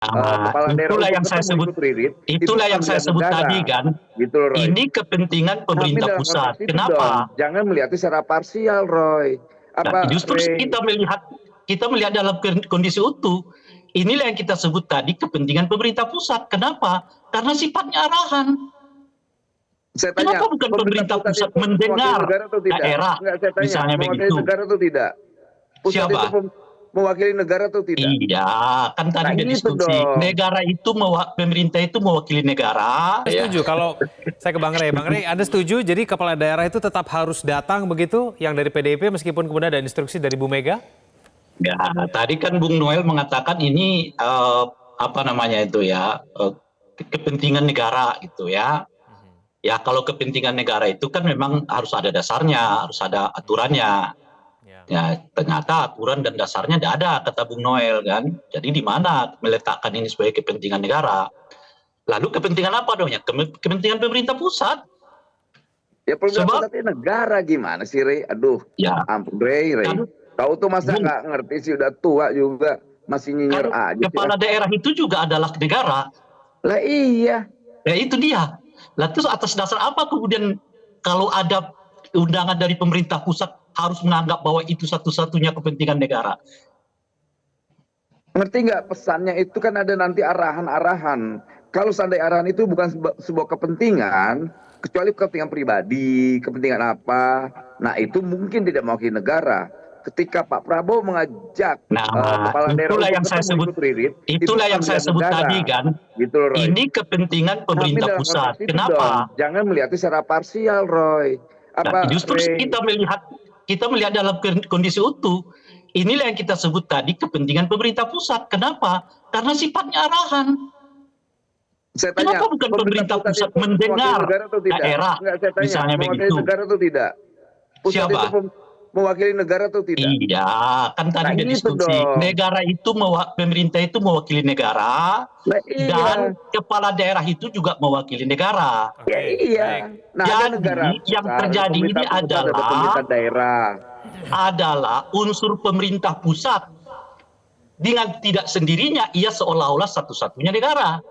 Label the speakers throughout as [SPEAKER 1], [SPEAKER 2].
[SPEAKER 1] Nah,
[SPEAKER 2] kepala daerah
[SPEAKER 1] itulah
[SPEAKER 2] untuk
[SPEAKER 1] yang saya
[SPEAKER 2] ketemu
[SPEAKER 1] sebut,
[SPEAKER 2] ikut ririt, itu
[SPEAKER 1] itulah yang saya
[SPEAKER 2] pemilihan
[SPEAKER 1] sebut
[SPEAKER 2] negara.
[SPEAKER 1] tadi kan.
[SPEAKER 2] Gitu loh, Roy.
[SPEAKER 1] Ini kepentingan
[SPEAKER 2] Tapi
[SPEAKER 1] pemerintah
[SPEAKER 2] dalam
[SPEAKER 1] pusat.
[SPEAKER 2] konteks itu
[SPEAKER 1] Kenapa?
[SPEAKER 2] dong, jangan melihatnya secara parsial, Roy.
[SPEAKER 1] Nah,
[SPEAKER 2] Apa,
[SPEAKER 1] justru
[SPEAKER 2] Ray?
[SPEAKER 1] kita melihat dalam kondisi utuh. Inilah yang kita sebut tadi kepentingan pemerintah pusat. Kenapa? Karena sifatnya arahan.
[SPEAKER 2] Saya
[SPEAKER 1] Kenapa
[SPEAKER 2] tanya,
[SPEAKER 1] bukan
[SPEAKER 2] pemerintah
[SPEAKER 1] pemerintah
[SPEAKER 2] pusat
[SPEAKER 1] pusat
[SPEAKER 2] itu mewakili
[SPEAKER 1] mendengar
[SPEAKER 2] negara atau tidak?
[SPEAKER 1] daerah,
[SPEAKER 2] Enggak, saya tanya,
[SPEAKER 1] misalnya
[SPEAKER 2] mewakili
[SPEAKER 1] begitu?
[SPEAKER 2] negara atau tidak? Pusat itu
[SPEAKER 1] Siapa?
[SPEAKER 2] mewakili negara atau tidak?
[SPEAKER 1] Iya, kan tadi
[SPEAKER 2] Nah,
[SPEAKER 1] udah
[SPEAKER 2] gitu
[SPEAKER 1] diskusi.
[SPEAKER 2] dong.
[SPEAKER 1] Negara itu, pemerintah itu mewakili negara.
[SPEAKER 3] Anda setuju kalau saya ke Bang Rey. Bang Rey, Anda setuju jadi kepala daerah itu tetap harus datang begitu yang dari PDIP meskipun kemudian ada instruksi dari Bu Mega?
[SPEAKER 1] Ya, tadi kan Bung Noel mengatakan ini apa namanya itu ya, kepentingan negara gitu ya. Ya kalau kepentingan negara itu kan memang harus ada dasarnya, harus ada aturannya. Ya ternyata aturan dan dasarnya tidak ada kata Bung Noel kan. Jadi di mana meletakkan ini sebagai kepentingan negara? Lalu kepentingan apa dong ya? Kepentingan pemerintah pusat.
[SPEAKER 2] Ya pemerintah
[SPEAKER 1] Sebab
[SPEAKER 2] pusat ini negara gimana sih, Ray? Aduh,
[SPEAKER 1] ya
[SPEAKER 2] ampun, Ray.
[SPEAKER 1] kan,
[SPEAKER 2] Tahu tuh masa
[SPEAKER 1] Bung,
[SPEAKER 2] nggak ngerti sih, udah tua juga. Masih nyinyir
[SPEAKER 1] kan
[SPEAKER 2] aja sih.
[SPEAKER 1] kepala daerah itu juga adalah negara.
[SPEAKER 2] Lah iya.
[SPEAKER 1] Ya itu dia. Lah terus atas dasar apa kemudian kalau ada undangan dari pemerintah pusat harus menganggap bahwa itu satu-satunya kepentingan negara?
[SPEAKER 2] Ngerti nggak pesannya itu kan ada nanti arahan-arahan. Kalau seandainya arahan itu bukan sebuah kepentingan, kecuali kepentingan pribadi, kepentingan apa, nah itu mungkin tidak mewakili negara. Ketika Pak Prabowo mengajak kepala daerah
[SPEAKER 1] itulah
[SPEAKER 2] untuk
[SPEAKER 1] yang saya
[SPEAKER 2] ketemu
[SPEAKER 1] sebut,
[SPEAKER 2] ikut ririt,
[SPEAKER 1] itulah yang saya sebut
[SPEAKER 2] negara.
[SPEAKER 1] tadi kan.
[SPEAKER 2] Gitu loh, Roy.
[SPEAKER 1] Ini kepentingan
[SPEAKER 2] Tapi
[SPEAKER 1] pemerintah
[SPEAKER 2] dalam
[SPEAKER 1] pusat.
[SPEAKER 2] konteks itu
[SPEAKER 1] Kenapa?
[SPEAKER 2] dong, jangan melihatnya secara parsial, Roy.
[SPEAKER 1] Nah,
[SPEAKER 2] Apa,
[SPEAKER 1] justru
[SPEAKER 2] Ray?
[SPEAKER 1] kita melihat dalam kondisi utuh. Inilah yang kita sebut tadi kepentingan pemerintah pusat. Kenapa? Karena sifatnya arahan.
[SPEAKER 2] Saya tanya,
[SPEAKER 1] Kenapa bukan pemerintah pusat
[SPEAKER 2] itu
[SPEAKER 1] mendengar
[SPEAKER 2] negara atau tidak?
[SPEAKER 1] daerah,
[SPEAKER 2] Enggak, saya tanya,
[SPEAKER 1] misalnya
[SPEAKER 2] mewakili
[SPEAKER 1] begitu?
[SPEAKER 2] negara atau tidak? Pusat
[SPEAKER 1] Siapa?
[SPEAKER 2] itu mewakili negara atau tidak?
[SPEAKER 1] Iya, kan tadi
[SPEAKER 2] Nah,
[SPEAKER 1] udah
[SPEAKER 2] gitu
[SPEAKER 1] diskusi.
[SPEAKER 2] dong.
[SPEAKER 1] Negara itu pemerintah itu mewakili negara,
[SPEAKER 2] Nah, iya.
[SPEAKER 1] dan kepala daerah itu juga mewakili negara.
[SPEAKER 2] Ya iya. Nah, ada
[SPEAKER 1] Jadi
[SPEAKER 2] negara
[SPEAKER 1] yang
[SPEAKER 2] besar,
[SPEAKER 1] terjadi ini
[SPEAKER 2] pemerintah pusat, ada pemerintah daerah.
[SPEAKER 1] adalah unsur pemerintah pusat. Dengan tidak sendirinya ia seolah-olah satu-satunya negara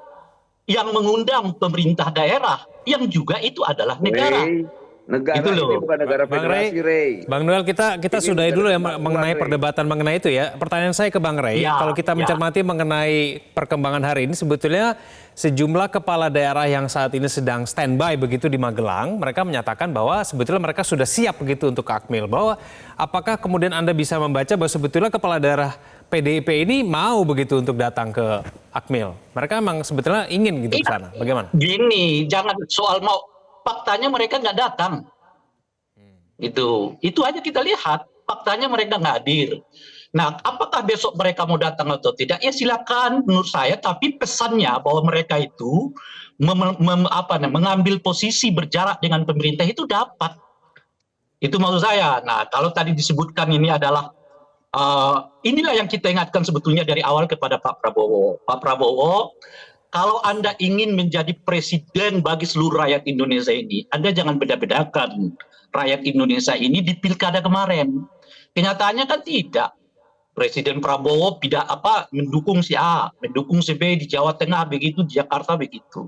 [SPEAKER 1] yang mengundang pemerintah daerah yang juga itu adalah negara.
[SPEAKER 2] Ray, negara
[SPEAKER 1] Itu
[SPEAKER 2] ini
[SPEAKER 1] loh.
[SPEAKER 2] bukan negara
[SPEAKER 3] Bang
[SPEAKER 2] federasi, Ray.
[SPEAKER 3] Bang Noel, kita
[SPEAKER 2] Ini
[SPEAKER 3] sudahi dulu ya
[SPEAKER 2] negara
[SPEAKER 3] mengenai
[SPEAKER 2] Ray.
[SPEAKER 3] perdebatan mengenai itu ya. Pertanyaan saya ke Bang Rey,
[SPEAKER 1] Ya,
[SPEAKER 3] kalau kita mencermati mengenai perkembangan hari ini, sebetulnya sejumlah kepala daerah yang saat ini sedang standby begitu di Magelang, mereka menyatakan bahwa sebetulnya mereka sudah siap begitu untuk ke Akmil. Bahwa apakah kemudian Anda bisa membaca bahwa sebetulnya kepala daerah PDIP ini mau begitu untuk datang ke Akmil? Mereka memang sebetulnya ingin gitu ke sana. Bagaimana?
[SPEAKER 1] Gini, jangan soal mau, faktanya mereka nggak datang. Itu aja kita lihat. Faktanya mereka nggak hadir. Nah, apakah besok mereka mau datang atau tidak? Ya silakan menurut saya. Tapi pesannya bahwa mereka itu mengambil posisi berjarak dengan pemerintah itu dapat. Itu maksud saya. Nah, kalau tadi disebutkan ini adalah inilah yang kita ingatkan sebetulnya dari awal kepada Pak Prabowo. Pak Prabowo, kalau Anda ingin menjadi presiden bagi seluruh rakyat Indonesia ini, Anda jangan beda-bedakan rakyat Indonesia ini di pilkada kemarin. Kenyataannya kan tidak. Presiden Prabowo tidak mendukung si A, mendukung si B di Jawa Tengah begitu, di Jakarta begitu.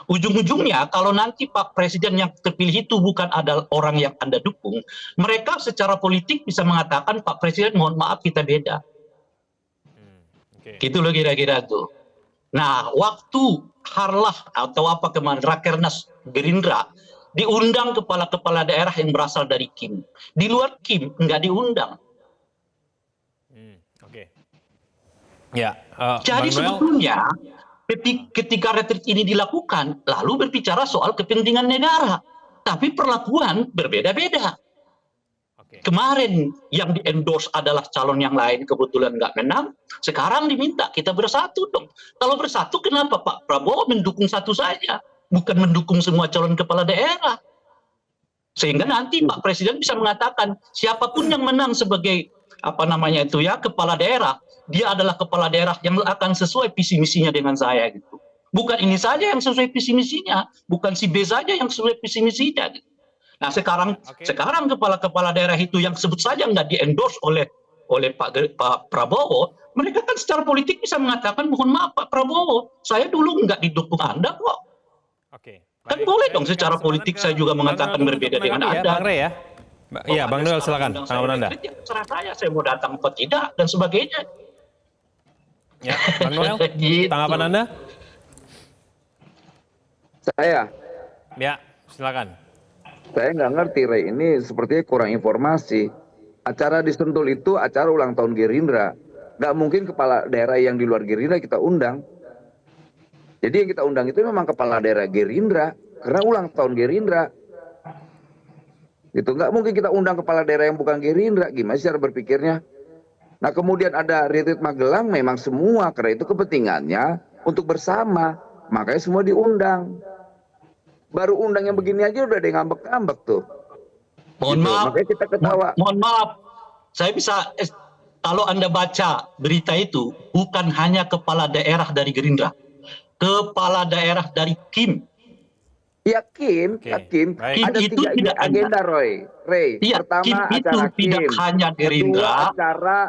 [SPEAKER 1] Ujung-ujungnya kalau nanti Pak Presiden yang terpilih itu bukan adalah orang yang Anda dukung, mereka secara politik bisa mengatakan Pak Presiden mohon maaf kita beda. Gitu loh kira-kira tuh. Nah, waktu Harlah atau apa kemarin Rakernas Gerindra diundang kepala-kepala daerah yang berasal dari Kim. Di luar Kim nggak diundang.
[SPEAKER 3] Ya,
[SPEAKER 1] Jadi sebetulnya ketika retreat ini dilakukan, lalu berbicara soal kepentingan negara. Tapi perlakuan berbeda-beda. Kemarin yang di-endorse adalah calon yang lain, kebetulan nggak menang. Sekarang diminta kita bersatu dong. Kalau bersatu kenapa Pak Prabowo mendukung satu saja? Bukan mendukung semua calon kepala daerah. Sehingga nanti Pak Presiden bisa mengatakan siapapun yang menang sebagai kepala daerah, dia adalah kepala daerah yang akan sesuai visi misinya dengan saya gitu. Bukan ini saja yang sesuai visi misinya, bukan si B saja yang sesuai visi misinya gitu. Nah sekarang kepala-kepala daerah itu yang sebut saja nggak di-endorse oleh Pak Prabowo, Mereka kan secara politik bisa mengatakan, mohon maaf Pak Prabowo, saya dulu nggak didukung Anda kok.
[SPEAKER 3] Oke.
[SPEAKER 1] Kan boleh dong secara politik saya juga mengatakan berbeda dengan Anda.
[SPEAKER 3] Bang Rey ya. Iya, Bang Noel silakan. Tanggapan Anda.
[SPEAKER 1] Terserah saya mau datang atau tidak dan sebagainya.
[SPEAKER 3] Ya, Bang Noel,
[SPEAKER 1] Gitu.
[SPEAKER 3] tanggapan Anda?
[SPEAKER 2] Saya
[SPEAKER 3] Silakan.
[SPEAKER 2] Saya nggak ngerti, Rey. Ini sepertinya kurang informasi. Acara di Sentul itu acara ulang tahun Gerindra. Nggak mungkin kepala daerah yang di luar Gerindra kita undang. Jadi yang kita undang itu memang kepala daerah Gerindra. Karena ulang tahun Gerindra. Gitu. Nggak mungkin kita undang kepala daerah yang bukan Gerindra. Gimana sih cara berpikirnya? Nah kemudian ada retreat Magelang, memang semua. Karena itu kepentingannya untuk bersama. Makanya semua diundang. Baru undang yang begini aja udah ada yang ngambek-ngambek tuh.
[SPEAKER 1] Mohon
[SPEAKER 2] Gitu.
[SPEAKER 1] maaf,
[SPEAKER 2] Makanya kita ketawa.
[SPEAKER 1] mohon maaf, saya bisa, kalau Anda baca berita itu, bukan hanya kepala daerah dari Gerindra, kepala daerah dari Kim.
[SPEAKER 2] Ya Kim,
[SPEAKER 3] Oke,
[SPEAKER 2] ya Kim.
[SPEAKER 3] baik.
[SPEAKER 2] Ada
[SPEAKER 1] Kim itu
[SPEAKER 2] 3
[SPEAKER 1] tidak
[SPEAKER 2] agenda, Rey.
[SPEAKER 1] Iya,
[SPEAKER 2] Pertama
[SPEAKER 1] Kim itu
[SPEAKER 2] acara
[SPEAKER 1] tidak
[SPEAKER 2] Kim.
[SPEAKER 1] hanya Gerindra.
[SPEAKER 2] Kedua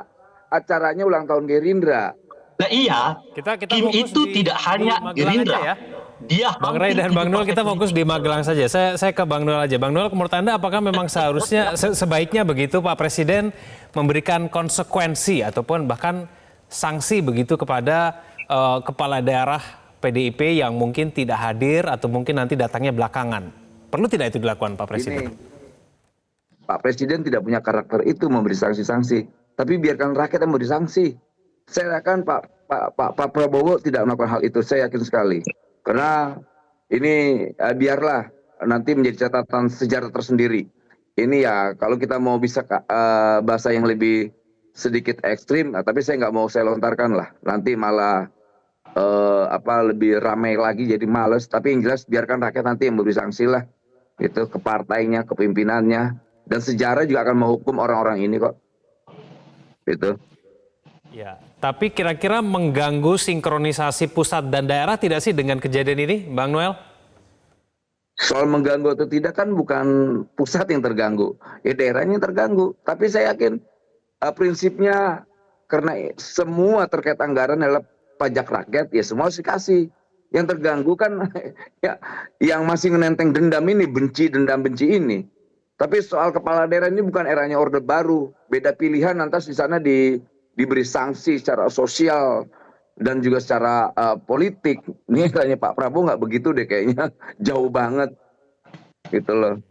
[SPEAKER 2] acaranya ulang tahun Gerindra.
[SPEAKER 1] Nah iya,
[SPEAKER 3] Kita
[SPEAKER 1] Kim
[SPEAKER 3] fokus
[SPEAKER 1] itu
[SPEAKER 3] di
[SPEAKER 1] tidak hanya
[SPEAKER 3] Magelang
[SPEAKER 1] Gerindra.
[SPEAKER 3] aja ya.
[SPEAKER 1] Dia
[SPEAKER 3] Bang Rey dan Bang Noel, kita fokus di Magelang saja. Saya ke Bang Noel aja. Bang Noel, menurut Anda apakah memang seharusnya sebaiknya begitu Pak Presiden memberikan konsekuensi ataupun bahkan sanksi begitu kepada kepala daerah PDIP yang mungkin tidak hadir atau mungkin nanti datangnya belakangan? Perlu tidak itu dilakukan Pak Presiden?
[SPEAKER 2] Ini, Pak Presiden tidak punya karakter itu memberi sanksi-sanksi. Tapi biarkan rakyat yang memberi sanksi. Saya yakin Pak Prabowo tidak melakukan hal itu. Saya yakin sekali. Karena ini biarlah nanti menjadi catatan sejarah tersendiri. Ini ya kalau kita mau bisa bahasa yang lebih sedikit ekstrim, tapi saya nggak mau saya lontarkan lah. Nanti malah lebih ramai lagi jadi males. Tapi yang jelas biarkan rakyat nanti yang memberi sanksi lah. Itu ke partainya, ke pimpinannya. Dan sejarah juga akan menghukum orang-orang ini kok. Gitu.
[SPEAKER 3] Ya, tapi kira-kira mengganggu sinkronisasi pusat dan daerah tidak sih dengan kejadian ini, Bang Noel?
[SPEAKER 2] Soal mengganggu atau tidak kan bukan pusat yang terganggu, ya daerahnya yang terganggu. Tapi saya yakin prinsipnya karena semua terkait anggaran adalah pajak rakyat, ya semua harus dikasih. Yang terganggu kan ya yang masih menenteng dendam ini, dendam benci ini. Tapi soal kepala daerah ini bukan eranya orde baru, beda pilihan nanti di sana diberi sanksi secara sosial dan juga secara politik. Ini kayaknya Pak Prabowo nggak begitu deh kayaknya, jauh banget gitu loh.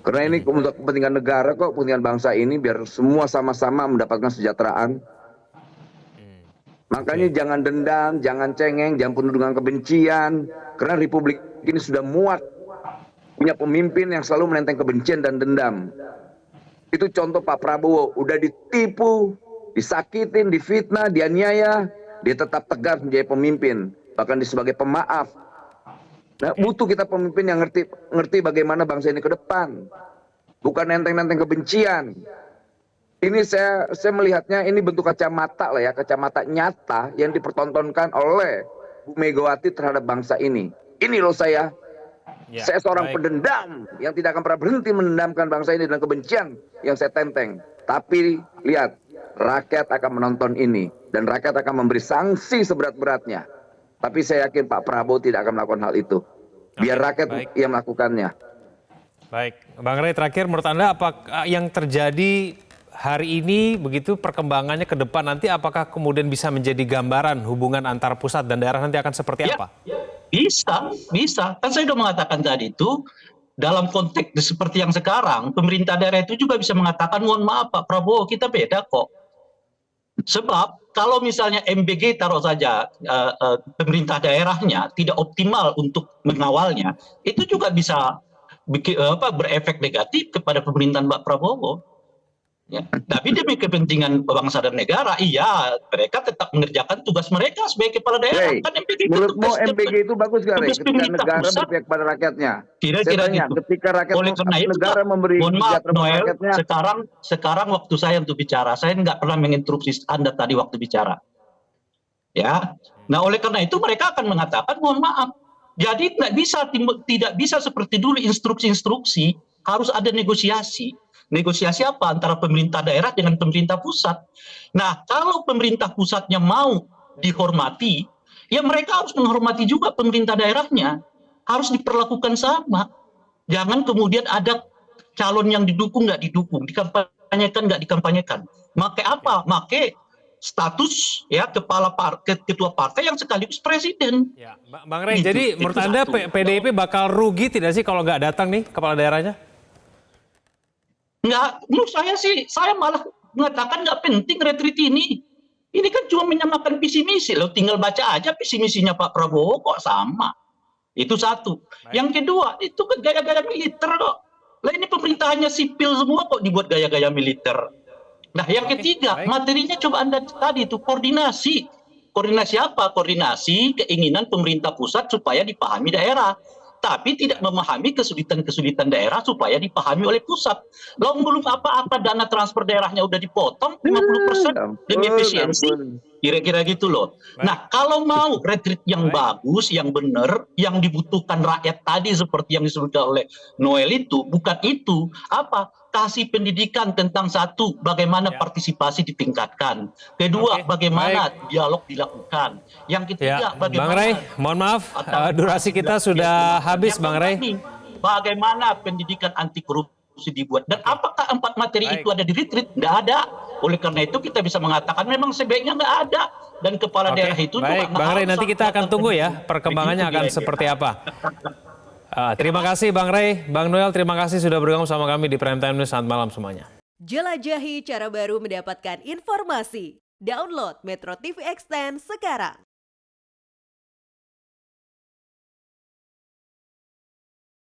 [SPEAKER 2] Karena ini untuk kepentingan negara kok, kepentingan bangsa ini biar semua sama-sama mendapatkan kesejahteraan. Makanya jangan dendam, jangan cengeng, jangan penuh dengan kebencian. Karena Republik ini sudah muat punya pemimpin yang selalu menenteng kebencian dan dendam. Itu contoh Pak Prabowo, udah ditipu, disakitin, difitnah, dianiaya, dia tetap tegar menjadi pemimpin, bahkan dia sebagai pemaaf. Nah, butuh kita pemimpin yang ngerti bagaimana bangsa ini ke depan, bukan nenteng-nenteng kebencian. Ini saya melihatnya ini bentuk kacamata lah ya, kacamata nyata yang dipertontonkan oleh Bu Megawati terhadap bangsa ini. Ini loh saya seorang pendendam yang tidak akan pernah berhenti mendendamkan bangsa ini dengan kebencian yang saya tenteng. Tapi lihat, rakyat akan menonton ini dan rakyat akan memberi sanksi seberat-beratnya. Tapi saya yakin Pak Prabowo tidak akan melakukan hal itu. Biar rakyat yang melakukannya.
[SPEAKER 3] Baik, Bang Rey, terakhir menurut Anda apa yang terjadi hari ini begitu perkembangannya ke depan nanti apakah kemudian bisa menjadi gambaran hubungan antara pusat dan daerah nanti akan seperti apa?
[SPEAKER 1] Bisa. Kan saya sudah mengatakan tadi itu, dalam konteks seperti yang sekarang, pemerintah daerah itu juga bisa mengatakan, mohon maaf Pak Prabowo, kita beda kok. Sebab kalau misalnya MBG taruh saja pemerintah daerahnya tidak optimal untuk mengawalnya, itu juga bisa berefek negatif kepada pemerintahan Pak Prabowo. Ya. Tapi demi kepentingan bangsa dan negara, iya mereka tetap mengerjakan tugas mereka sebagai kepala daerah. Kan MBG
[SPEAKER 2] menurutmu MBG itu bagus gak, Rey? Ketika negara berpihak pada rakyatnya.
[SPEAKER 1] Kira-kira gitu.
[SPEAKER 2] Ketika rakyat negara memberi
[SPEAKER 1] sejahtera pada rakyatnya.
[SPEAKER 2] rakyatnya.
[SPEAKER 1] Sekarang waktu saya untuk bicara, saya nggak pernah menginterupsi Anda tadi waktu bicara. Ya. Nah oleh karena itu mereka akan mengatakan mohon maaf. Jadi tidak bisa seperti dulu instruksi-instruksi, harus ada negosiasi. Negosiasi apa? Antara pemerintah daerah dengan pemerintah pusat. Nah, kalau pemerintah pusatnya mau dihormati, ya mereka harus menghormati juga pemerintah daerahnya. Harus diperlakukan sama. Jangan kemudian ada calon yang didukung nggak didukung, dikampanyekan nggak dikampanyekan. Make apa? Make status ya ketua partai yang sekaligus presiden.
[SPEAKER 3] Ya, Bang Rey,
[SPEAKER 1] Itu-
[SPEAKER 3] jadi
[SPEAKER 1] itu
[SPEAKER 3] menurut Anda
[SPEAKER 1] satu.
[SPEAKER 3] PDIP bakal rugi tidak sih kalau nggak datang nih kepala daerahnya?
[SPEAKER 1] Nggak, menurut saya sih, saya malah mengatakan nggak penting retreat ini. Ini kan cuma menyamakan visi misi loh, tinggal baca aja visi misinya Pak Prabowo kok sama. Itu satu. Yang kedua, itu kan gaya-gaya militer kok. Lah ini pemerintahannya sipil semua kok dibuat gaya-gaya militer. Nah, yang ketiga,
[SPEAKER 3] baik.
[SPEAKER 1] materinya coba Anda tadi itu koordinasi. Koordinasi apa? Koordinasi keinginan pemerintah pusat supaya dipahami daerah. Tapi tidak memahami kesulitan-kesulitan daerah supaya dipahami oleh pusat. Lalu belum apa-apa dana transfer daerahnya udah dipotong 50% demi efisiensi. Kira-kira gitu loh. Nah, kalau mau retreat yang bagus, yang benar, yang dibutuhkan rakyat tadi seperti yang disebutkan oleh Noel itu, bukan itu. Apa? Kasih pendidikan tentang satu, bagaimana partisipasi ditingkatkan. Kedua, bagaimana dialog dilakukan. Yang ketiga, bagaimana...
[SPEAKER 3] Bang Rey, mohon maaf, durasi kita sudah habis, Bang Rey.
[SPEAKER 1] Bagaimana pendidikan anti korupsi dibuat. Dan apakah 4 materi itu ada di retreat? Nggak ada. Oleh karena itu kita bisa mengatakan memang sebaiknya nggak ada. Dan kepala daerah itu
[SPEAKER 3] baik, Bang Rey, nanti kita akan tunggu ya perkembangannya akan seperti apa. Terima kasih Bang Rey, Bang Noel, terima kasih sudah bergabung sama kami di Prime Time News. Selamat malam semuanya.
[SPEAKER 4] Jelajahi cara baru mendapatkan informasi. Download Metro TV Extend sekarang.